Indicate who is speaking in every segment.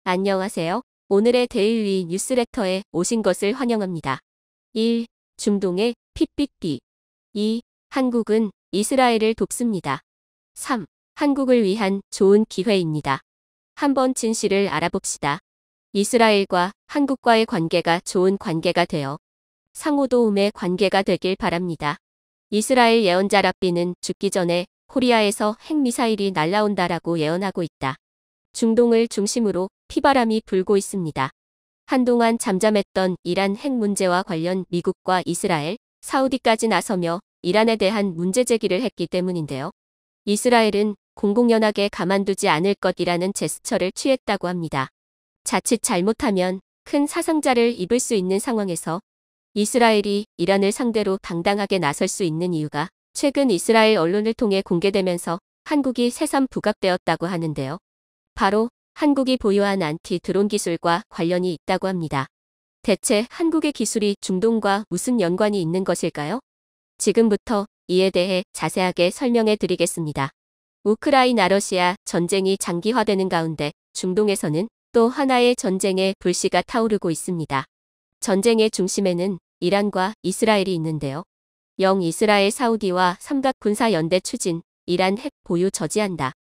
Speaker 1: 안녕하세요. 오늘의 데일리 뉴스레터에 오신 것을 환영합니다. 1. 중동의 핍비비. 2. 한국은 이스라엘을 돕습니다. 3. 한국을 위한 좋은 기회입니다. 한번 진실을 알아봅시다. 이스라엘과 한국과의 관계가 좋은 관계가 되어 상호도움의 관계가 되길 바랍니다. 이스라엘 예언자 랍비는 죽기 전에 코리아에서 핵미사일이 날아온다라고 예언하고 있다. 중동을 중심으로 피바람이 불고 있습니다. 한동안 잠잠했던 이란 핵 문제와 관련 미국과 이스라엘, 사우디까지 나서며 이란에 대한 문제 제기를 했기 때문인데요. 이스라엘은 공공연하게 가만두지 않을 것이라는 제스처를 취했다고 합니다. 자칫 잘못하면 큰 사상자를 입을 수 있는 상황에서 이스라엘이 이란을 상대로 당당하게 나설 수 있는 이유가 최근 이스라엘 언론을 통해 공개되면서 한국이 새삼 부각되었다고 하는데요. 바로 한국이 보유한 안티 드론 기술과 관련이 있다고 합니다. 대체 한국의 기술이 중동과 무슨 연관이 있는 것일까요? 지금부터 이에 대해 자세하게 설명해 드리겠습니다. 우크라이나 러시아 전쟁이 장기화되는 가운데 중동에서는 또 하나의 전쟁의 불씨가 타오르고 있습니다. 전쟁의 중심에는 이란과 이스라엘이 있는데요. 이스라엘 사우디와 삼각 군사 연대 추진, 이란 핵 보유 저지한다.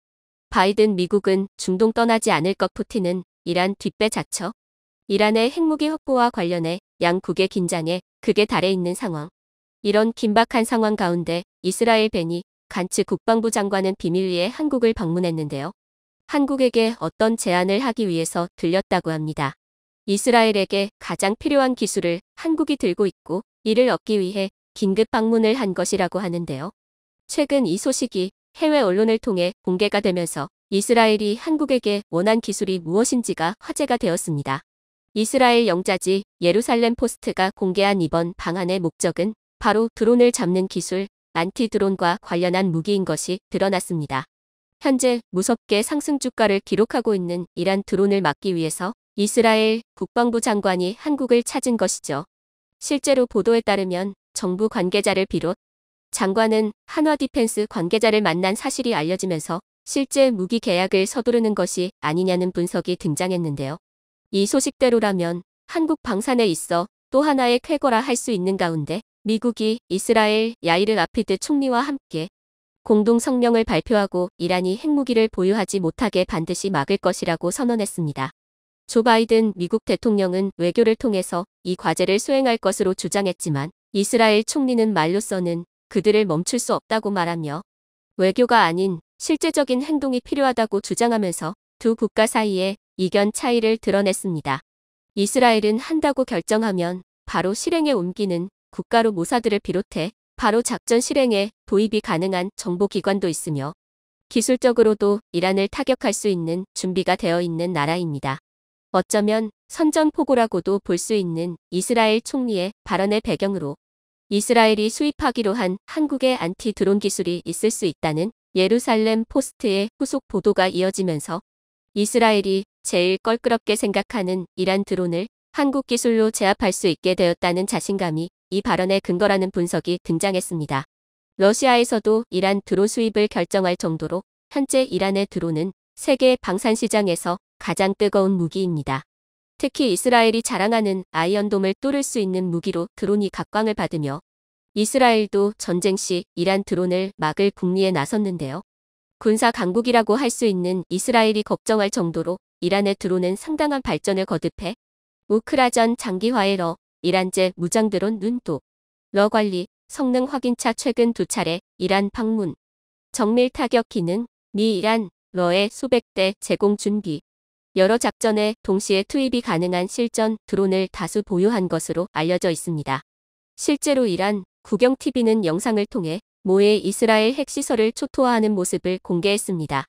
Speaker 1: 바이든 미국은 중동 떠나지 않을 것 푸틴은 이란 뒷배자쳐. 이란의 핵무기 확보와 관련해 양국의 긴장에 극에 달해 있는 상황. 이런 긴박한 상황 가운데 이스라엘 베니 간츠 국방부 장관은 비밀리에 한국을 방문했는데요. 한국에게 어떤 제안을 하기 위해서 들렸다고 합니다. 이스라엘에게 가장 필요한 기술을 한국이 들고 있고 이를 얻기 위해 긴급 방문을 한 것이라고 하는데요. 최근 이 소식이 해외 언론을 통해 공개가 되면서 이스라엘이 한국에게 원한 기술이 무엇인지가 화제가 되었습니다. 이스라엘 영자지 예루살렘 포스트가 공개한 이번 방한의 목적은 바로 드론을 잡는 기술, 안티 드론과 관련한 무기인 것이 드러났습니다. 현재 무섭게 상승 주가를 기록하고 있는 이란 드론을 막기 위해서 이스라엘 국방부 장관이 한국을 찾은 것이죠. 실제로 보도에 따르면 정부 관계자를 비롯 장관은 한화 디펜스 관계자를 만난 사실이 알려지면서 실제 무기 계약을 서두르는 것이 아니냐는 분석이 등장했는데요. 이 소식대로라면 한국 방산에 있어 또 하나의 쾌거라 할 수 있는 가운데 미국이 이스라엘 야이르 라피드 총리와 함께 공동 성명을 발표하고 이란이 핵무기를 보유하지 못하게 반드시 막을 것이라고 선언했습니다. 조 바이든 미국 대통령은 외교를 통해서 이 과제를 수행할 것으로 주장했지만 이스라엘 총리는 말로서는 그들을 멈출 수 없다고 말하며 외교가 아닌 실제적인 행동이 필요하다고 주장하면서 두 국가 사이에 이견 차이를 드러냈습니다. 이스라엘은 한다고 결정하면 바로 실행에 옮기는 국가로 모사드를 비롯해 바로 작전 실행에 도입이 가능한 정보기관도 있으며 기술적으로도 이란을 타격할 수 있는 준비가 되어 있는 나라입니다. 어쩌면 선전포고라고도 볼 수 있는 이스라엘 총리의 발언의 배경으로 이스라엘이 수입하기로 한 한국의 안티 드론 기술이 있을 수 있다는 예루살렘 포스트의 후속 보도가 이어지면서 이스라엘이 제일 껄끄럽게 생각하는 이란 드론을 한국 기술로 제압할 수 있게 되었다는 자신감이 이 발언의 근거라는 분석이 등장했습니다. 러시아에서도 이란 드론 수입을 결정할 정도로 현재 이란의 드론은 세계 방산 시장에서 가장 뜨거운 무기입니다. 특히 이스라엘이 자랑하는 아이언돔을 뚫을 수 있는 무기로 드론이 각광을 받으며 이스라엘도 전쟁 시 이란 드론을 막을 궁리에 나섰는데요. 군사 강국이라고 할 수 있는 이스라엘이 걱정할 정도로 이란의 드론은 상당한 발전을 거듭해 우크라전 장기화에 이란제 무장 드론 눈도 러 관리, 성능 확인차 최근 2차례 이란 방문, 정밀 타격 기능, 미 이란 러의 수백 대 제공 준비, 여러 작전에 동시에 투입이 가능한 실전 드론을 다수 보유한 것으로 알려져 있습니다. 실제로 이란 국영TV는 영상을 통해 모의 이스라엘 핵시설을 초토화하는 모습을 공개했습니다.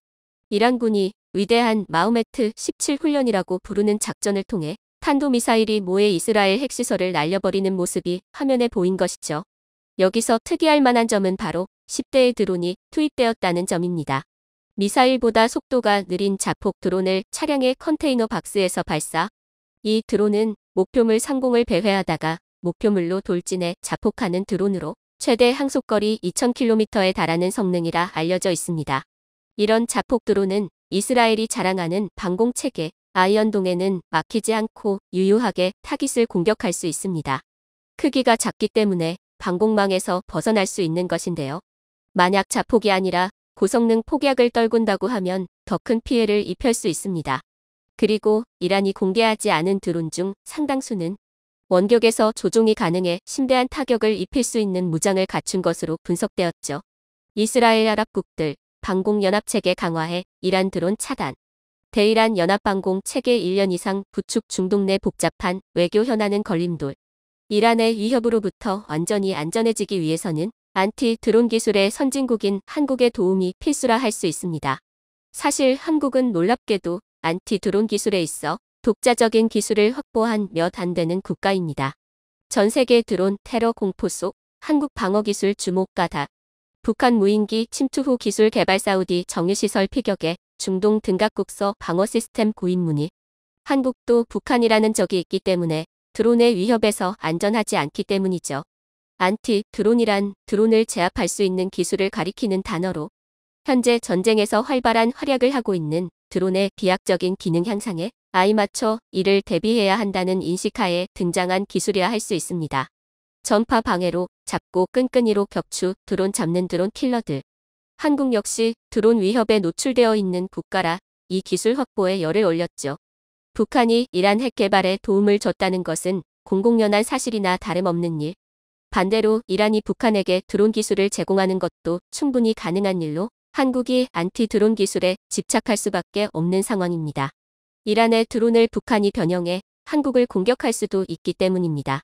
Speaker 1: 이란군이 위대한 마호메트 17 훈련이라고 부르는 작전을 통해 탄도미사일이 모의 이스라엘 핵시설을 날려버리는 모습이 화면에 보인 것이죠. 여기서 특이할 만한 점은 바로 10대의 드론이 투입되었다는 점입니다. 미사일보다 속도가 느린 자폭 드론을 차량의 컨테이너 박스에서 발사. 이 드론은 목표물 상공을 배회하다가 목표물로 돌진해 자폭하는 드론으로 최대 항속거리 2000km에 달하는 성능이라 알려져 있습니다. 이런 자폭 드론은 이스라엘이 자랑하는 방공 체계 아이언돔에는 막히지 않고 유효하게 타깃을 공격할 수 있습니다. 크기가 작기 때문에 방공망에서 벗어날 수 있는 것인데요. 만약 자폭이 아니라 고성능 폭약을 떨군다고 하면 더 큰 피해를 입힐 수 있습니다. 그리고 이란이 공개하지 않은 드론 중 상당수는 원격에서 조종이 가능해 심대한 타격을 입힐 수 있는 무장을 갖춘 것으로 분석되었죠. 이스라엘 아랍국들 방공연합체계 강화해 이란 드론 차단. 대이란 연합방공 체계 1년 이상 부축 중동 내 복잡한 외교 현안은 걸림돌. 이란의 위협으로부터 완전히 안전해지기 위해서는 안티 드론 기술의 선진국인 한국의 도움이 필수라 할 수 있습니다. 사실 한국은 놀랍게도 안티 드론 기술에 있어 독자적인 기술을 확보한 몇 안 되는 국가입니다. 전 세계 드론 테러 공포 속 한국 방어기술 주목가다. 북한 무인기 침투 후 기술 개발 사우디 정유시설 피격에 중동 등각국서 방어 시스템 구입 문의. 한국도 북한이라는 적이 있기 때문에 드론의 위협에서 안전하지 않기 때문이죠. 안티 드론이란 드론을 제압할 수 있는 기술을 가리키는 단어로 현재 전쟁에서 활발한 활약을 하고 있는 드론의 비약적인 기능 향상에 아이맞춰 이를 대비해야 한다는 인식하에 등장한 기술이라 할 수 있습니다. 전파 방해로 잡고 끈끈이로 격추 드론 잡는 드론 킬러들. 한국 역시 드론 위협에 노출되어 있는 국가라 이 기술 확보에 열을 올렸죠. 북한이 이란 핵 개발에 도움을 줬다는 것은 공공연한 사실이나 다름없는 일. 반대로 이란이 북한에게 드론 기술을 제공하는 것도 충분히 가능한 일로 한국이 안티 드론 기술에 집착할 수밖에 없는 상황입니다. 이란의 드론을 북한이 변형해 한국을 공격할 수도 있기 때문입니다.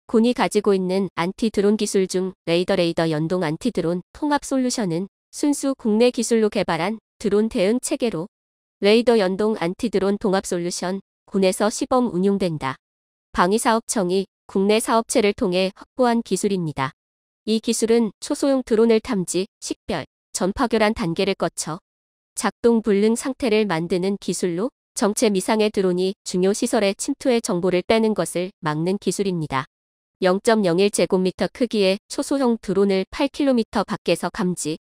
Speaker 1: 군이 가지고 있는 안티 드론 기술 중 레이더 연동 안티 드론 통합 솔루션은 순수 국내 기술로 개발한 드론 대응 체계로 레이더 연동 안티 드론 통합 솔루션 군에서 시범 운용된다. 방위사업청이 국내 사업체를 통해 확보한 기술입니다. 이 기술은 초소형 드론을 탐지, 식별, 전파 교란 단계를 거쳐 작동 불능 상태를 만드는 기술로 정체 미상의 드론이 중요 시설에 침투해 정보를 빼는 것을 막는 기술입니다. 0.01제곱미터 크기의 초소형 드론을 8km 밖에서 감지.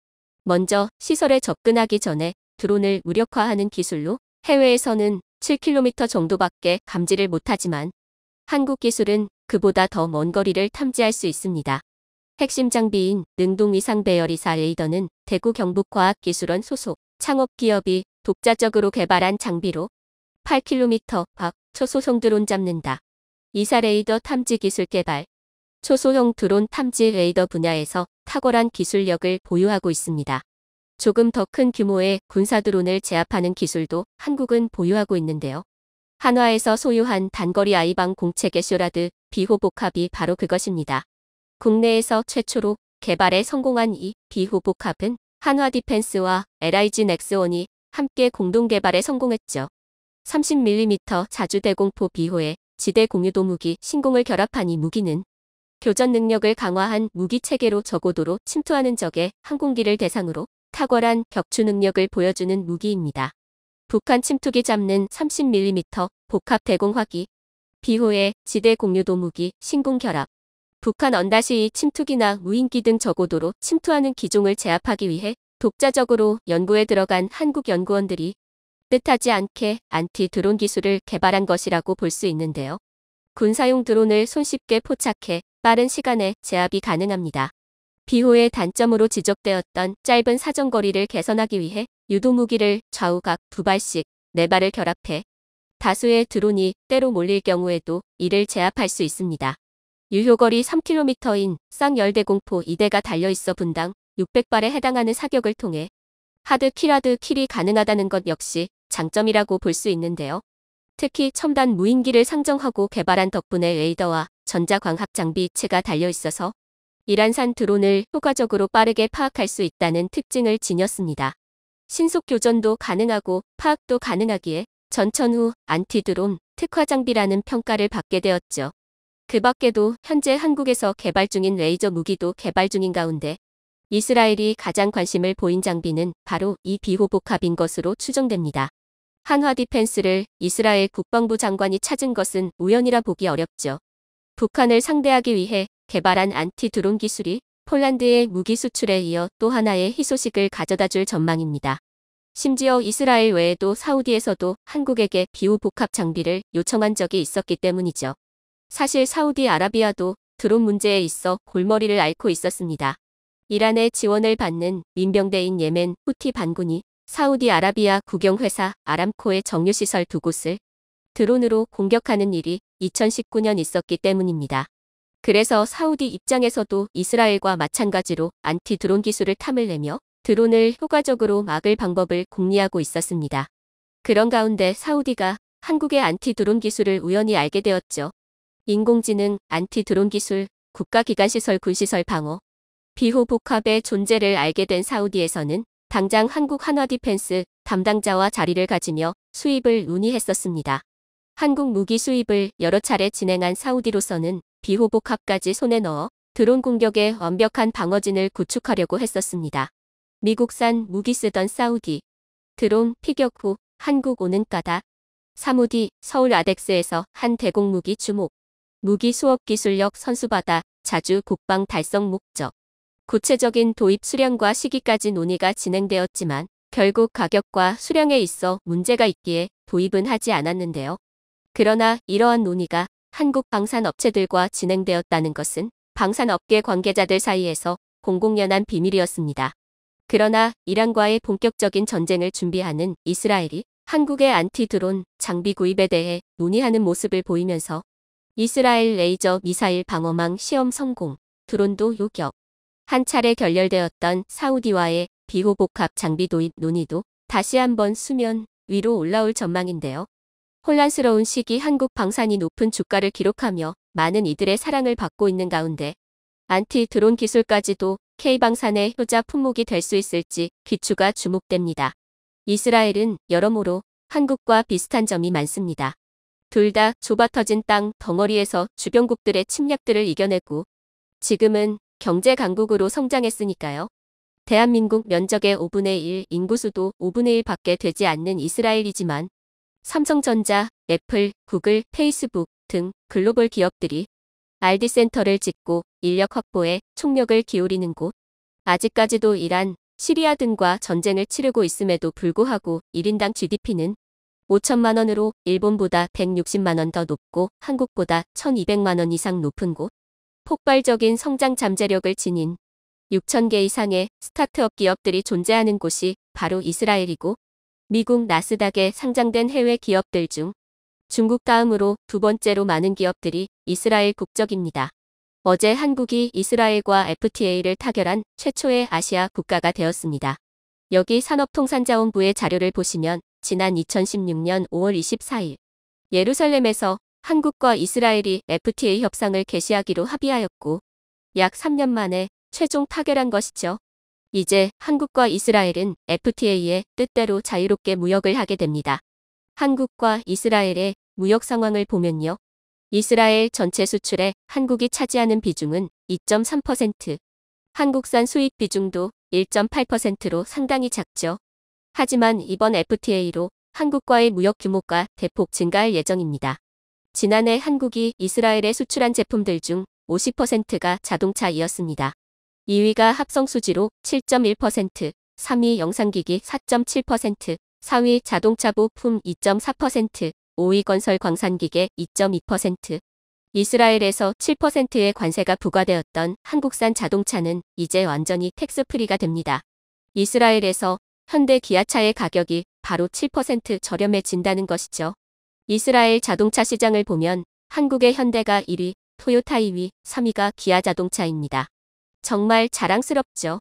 Speaker 1: 먼저 시설에 접근하기 전에 드론을 무력화하는 기술로 해외에서는 7km 정도밖에 감지를 못하지만 한국 기술은 그보다 더 먼 거리를 탐지할 수 있습니다. 핵심 장비인 능동위상 배열이사 레이더는 대구 경북과학기술원 소속 창업기업이 독자적으로 개발한 장비로 8km 밖 초소형 드론 잡는다. 이사 레이더 탐지 기술 개발. 초소형 드론 탐지 레이더 분야에서 탁월한 기술력을 보유하고 있습니다. 조금 더 큰 규모의 군사 드론을 제압하는 기술도 한국은 보유하고 있는데요. 한화에서 소유한 단거리 아이방 공체계 슈라드 비호복합이 바로 그것입니다. 국내에서 최초로 개발에 성공한 이 비호복합은 한화 디펜스와 LIG 넥스원이 함께 공동 개발에 성공했죠. 30mm 자주 대공포 비호에 지대 공유도 무기 신공을 결합한 이 무기는 교전 능력을 강화한 무기 체계로 저고도로 침투하는 적의 항공기를 대상으로 탁월한 격추 능력을 보여주는 무기입니다. 북한 침투기 잡는 30mm 복합 대공화기, 비호의 지대 공유도 무기 신공 결합. 북한 언-2 침투기나 무인기 등 저고도로 침투하는 기종을 제압하기 위해 독자적으로 연구에 들어간 한국 연구원들이 뜻하지 않게 안티 드론 기술을 개발한 것이라고 볼 수 있는데요. 군사용 드론을 손쉽게 포착해 빠른 시간에 제압이 가능합니다. 비호의 단점으로 지적되었던 짧은 사정거리를 개선하기 위해 유도무기를 좌우 각 2발씩 4발을 결합해 다수의 드론이 때로 몰릴 경우에도 이를 제압할 수 있습니다. 유효거리 3km인 쌍열대공포 2대가 달려있어 분당 600발에 해당하는 사격을 통해 하드 킬이 가능하다는 것 역시 장점이라고 볼 수 있는데요. 특히 첨단 무인기를 상정하고 개발한 덕분에 레이더와 전자광학 장비체가 달려있어서 이란산 드론을 효과적으로 빠르게 파악할 수 있다는 특징을 지녔습니다. 신속 교전도 가능하고 파악도 가능하기에 전천 후 안티드론 특화 장비라는 평가를 받게 되었죠. 그 밖에도 현재 한국에서 개발 중인 레이저 무기도 개발 중인 가운데 이스라엘이 가장 관심을 보인 장비는 바로 이 비호복합인 것으로 추정됩니다. 한화 디펜스를 이스라엘 국방부 장관이 찾은 것은 우연이라 보기 어렵죠. 북한을 상대하기 위해 개발한 안티 드론 기술이 폴란드의 무기 수출에 이어 또 하나의 희소식을 가져다 줄 전망입니다. 심지어 이스라엘 외에도 사우디에서도 한국에게 비호복합 장비를 요청한 적이 있었기 때문이죠. 사실 사우디아라비아도 드론 문제에 있어 골머리를 앓고 있었습니다. 이란의 지원을 받는 민병대인 예멘 후티 반군이 사우디아라비아 국영회사 아람코의 정유시설 2곳을 드론으로 공격하는 일이 2019년 있었기 때문입니다. 그래서 사우디 입장에서도 이스라엘과 마찬가지로 안티 드론 기술을 탐을 내며 드론을 효과적으로 막을 방법을 궁리하고 있었습니다. 그런 가운데 사우디가 한국의 안티 드론 기술을 우연히 알게 되었죠. 인공지능, 안티 드론 기술, 국가기관시설 군시설 방어, 비호복합의 존재를 알게 된 사우디에서는 당장 한국 한화디펜스 담당자와 자리를 가지며 수입을 논의했었습니다. 한국 무기 수입을 여러 차례 진행한 사우디로서는 비호복합까지 손에 넣어 드론 공격에 완벽한 방어진을 구축하려고 했었습니다. 미국산 무기 쓰던 사우디. 드론 피격 후 한국 오는 까닭. 사무디 서울 아덱스에서 한 대공무기 주목. 무기 수업 기술력 선수받아 자주 국방 달성 목적. 구체적인 도입 수량과 시기까지 논의가 진행되었지만 결국 가격과 수량에 있어 문제가 있기에 도입은 하지 않았는데요. 그러나 이러한 논의가 한국 방산업체들과 진행되었다는 것은 방산업계 관계자들 사이에서 공공연한 비밀이었습니다. 그러나 이란과의 본격적인 전쟁을 준비하는 이스라엘이 한국의 안티-드론 장비 구입에 대해 논의하는 모습을 보이면서 이스라엘 레이저 미사일 방어망 시험 성공, 드론도 요격. 한 차례 결렬되었던 사우디와의 비호복합 장비 도입 논의도 다시 한번 수면 위로 올라올 전망인데요. 혼란스러운 시기 한국 방산이 높은 주가를 기록하며 많은 이들의 사랑을 받고 있는 가운데 안티 드론 기술까지도 K방산의 효자 품목이 될 수 있을지 귀추가 주목됩니다. 이스라엘은 여러모로 한국과 비슷한 점이 많습니다. 둘 다 좁아터진 땅 덩어리에서 주변국들의 침략들을 이겨내고 지금은 경제 강국으로 성장했으니까요. 대한민국 면적의 5분의 1, 인구수도 5분의 1밖에 되지 않는 이스라엘이지만 삼성전자, 애플, 구글, 페이스북 등 글로벌 기업들이 R&D 센터를 짓고 인력 확보에 총력을 기울이는 곳. 아직까지도 이란, 시리아 등과 전쟁을 치르고 있음에도 불구하고 1인당 GDP는 5천만 원으로 일본보다 160만 원 더 높고 한국보다 1,200만 원 이상 높은 곳. 폭발적인 성장 잠재력을 지닌 6,000개 이상의 스타트업 기업들이 존재하는 곳이 바로 이스라엘이고 미국 나스닥에 상장된 해외 기업들 중 중국 다음으로 두 번째로 많은 기업들이 이스라엘 국적입니다. 어제 한국이 이스라엘과 FTA를 타결한 최초의 아시아 국가가 되었습니다. 여기 산업통상자원부의 자료를 보시면 지난 2016년 5월 24일 예루살렘에서 한국과 이스라엘이 FTA 협상을 개시하기로 합의하였고 약 3년 만에 최종 타결한 것이죠. 이제 한국과 이스라엘은 FTA의 뜻대로 자유롭게 무역을 하게 됩니다. 한국과 이스라엘의 무역 상황을 보면요. 이스라엘 전체 수출에 한국이 차지하는 비중은 2.3%, 한국산 수입 비중도 1.8%로 상당히 작죠. 하지만 이번 FTA로 한국과의 무역 규모가 대폭 증가할 예정입니다. 지난해 한국이 이스라엘에 수출한 제품들 중 50%가 자동차이었습니다. 2위가 합성수지로 7.1%, 3위 영상기기 4.7%, 4위 자동차 부품 2.4%, 5위 건설 광산기계 2.2%. 이스라엘에서 7%의 관세가 부과되었던 한국산 자동차는 이제 완전히 텍스프리가 됩니다. 이스라엘에서 현대 기아차의 가격이 바로 7% 저렴해진다는 것이죠. 이스라엘 자동차 시장을 보면 한국의 현대가 1위, 토요타 2위, 3위가 기아 자동차입니다. 정말 자랑스럽죠.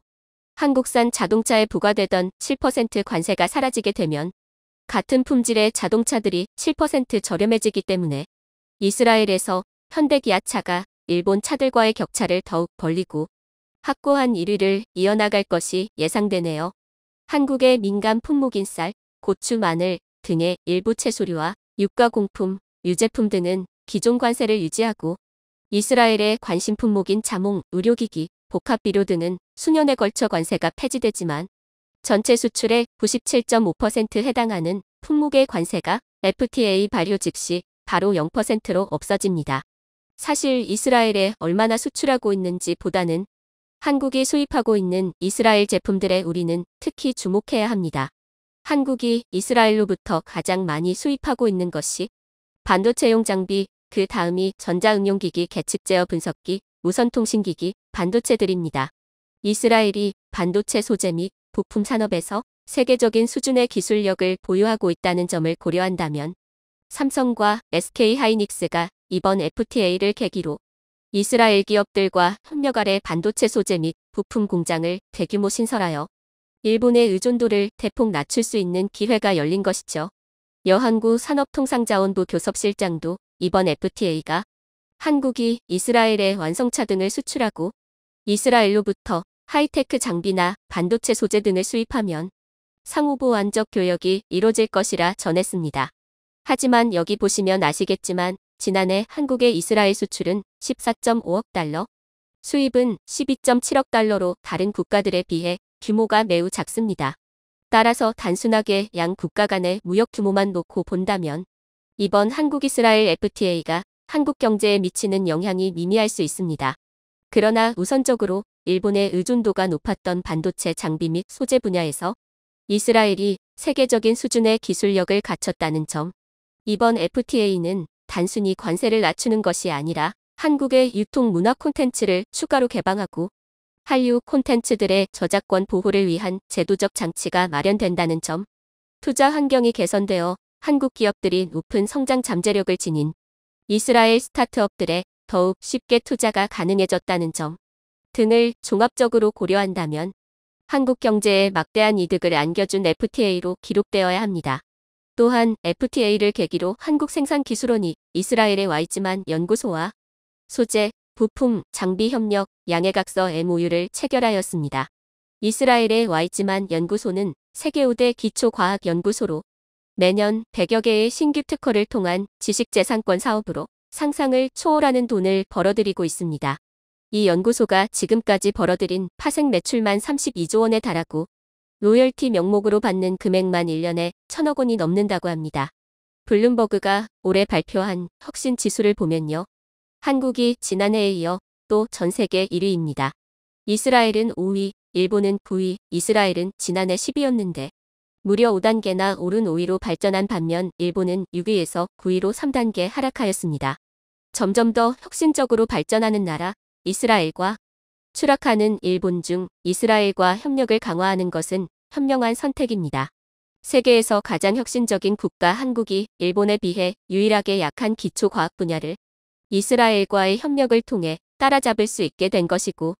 Speaker 1: 한국산 자동차에 부과되던 7% 관세가 사라지게 되면 같은 품질의 자동차들이 7% 저렴해지기 때문에 이스라엘에서 현대 기아차가 일본 차들과의 격차를 더욱 벌리고 확고한 1위를 이어나갈 것이 예상되네요. 한국의 민감 품목인 쌀, 고추, 마늘 등의 일부 채소류와 유가공품, 유제품 등은 기존 관세를 유지하고 이스라엘의 관심 품목인 자몽, 의료기기, 복합비료 등은 수년에 걸쳐 관세가 폐지되지만 전체 수출의 97.5% 해당하는 품목의 관세가 FTA 발효 즉시 바로 0%로 없어집니다. 사실 이스라엘에 얼마나 수출하고 있는지 보다는 한국이 수입하고 있는 이스라엘 제품들에 우리는 특히 주목해야 합니다. 한국이 이스라엘로부터 가장 많이 수입하고 있는 것이 반도체용 장비, 그 다음이 전자응용기기, 계측 제어 분석기, 무선통신기기, 반도체들입니다. 이스라엘이 반도체 소재 및 부품 산업에서 세계적인 수준의 기술력을 보유하고 있다는 점을 고려한다면 삼성과 SK하이닉스가 이번 FTA를 계기로 이스라엘 기업들과 협력 아래 반도체 소재 및 부품 공장을 대규모 신설하여 일본의 의존도를 대폭 낮출 수 있는 기회가 열린 것이죠. 여한구 산업통상자원부 교섭실장도 이번 FTA가 한국이 이스라엘에 완성차 등을 수출하고 이스라엘로부터 하이테크 장비나 반도체 소재 등을 수입하면 상호보완적 교역이 이뤄질 것이라 전했습니다. 하지만 여기 보시면 아시겠지만 지난해 한국의 이스라엘 수출은 14.5억 달러, 수입은 12.7억 달러로 다른 국가들에 비해 규모가 매우 작습니다. 따라서 단순하게 양 국가 간의 무역 규모만 놓고 본다면 이번 한국-이스라엘 FTA가 한국 경제에 미치는 영향이 미미할 수 있습니다. 그러나 우선적으로 일본의 의존도가 높았던 반도체 장비 및 소재 분야에서 이스라엘이 세계적인 수준의 기술력을 갖췄다는 점, 이번 FTA는 단순히 관세를 낮추는 것이 아니라 한국의 유통 문화 콘텐츠를 추가로 개방하고 한류 콘텐츠들의 저작권 보호를 위한 제도적 장치가 마련된다는 점, 투자 환경이 개선되어 한국 기업들이 높은 성장 잠재력을 지닌 이스라엘 스타트업들에 더욱 쉽게 투자가 가능해졌다는 점 등을 종합적으로 고려한다면 한국 경제에 막대한 이득을 안겨준 FTA로 기록되어야 합니다. 또한 FTA를 계기로 한국 생산기술원이 이스라엘에 와 있지만 연구소와 소재, 부품, 장비 협력, 양해각서 MOU를 체결하였습니다. 이스라엘에 와 있지만 연구소는 세계 5대 기초과학연구소로 매년 100여 개의 신규 특허를 통한 지식재산권 사업으로 상상을 초월하는 돈을 벌어들이고 있습니다. 이 연구소가 지금까지 벌어들인 파생 매출만 32조 원에 달하고 로열티 명목으로 받는 금액만 1년에 1,000억 원이 넘는다고 합니다. 블룸버그가 올해 발표한 혁신 지수를 보면요. 한국이 지난해에 이어 또 전 세계 1위입니다. 이스라엘은 5위, 일본은 9위, 이스라엘은 지난해 10위였는데 무려 5단계나 오른 5위로 발전한 반면 일본은 6위에서 9위로 3단계 하락하였습니다. 점점 더 혁신적으로 발전하는 나라, 이스라엘과 추락하는 일본 중 이스라엘과 협력을 강화하는 것은 현명한 선택입니다. 세계에서 가장 혁신적인 국가 한국이 일본에 비해 유일하게 약한 기초과학 분야를 이스라엘과의 협력을 통해 따라잡을 수 있게 된 것이고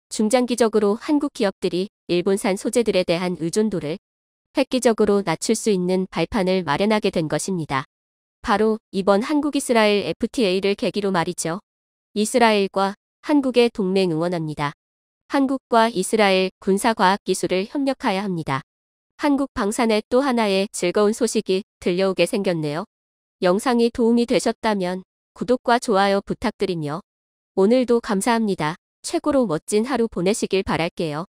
Speaker 1: 중장기적으로 한국 기업들이 일본산 소재들에 대한 의존도를 획기적으로 낮출 수 있는 발판을 마련하게 된 것입니다. 바로 이번 한국-이스라엘 FTA를 계기로 말이죠. 이스라엘과 한국의 동맹 응원합니다. 한국과 이스라엘 군사과학기술을 협력하여 합니다. 한국 방산의 또 하나의 즐거운 소식이 들려오게 생겼네요. 영상이 도움이 되셨다면 구독과 좋아요 부탁드리며 오늘도 감사합니다. 최고로 멋진 하루 보내시길 바랄게요.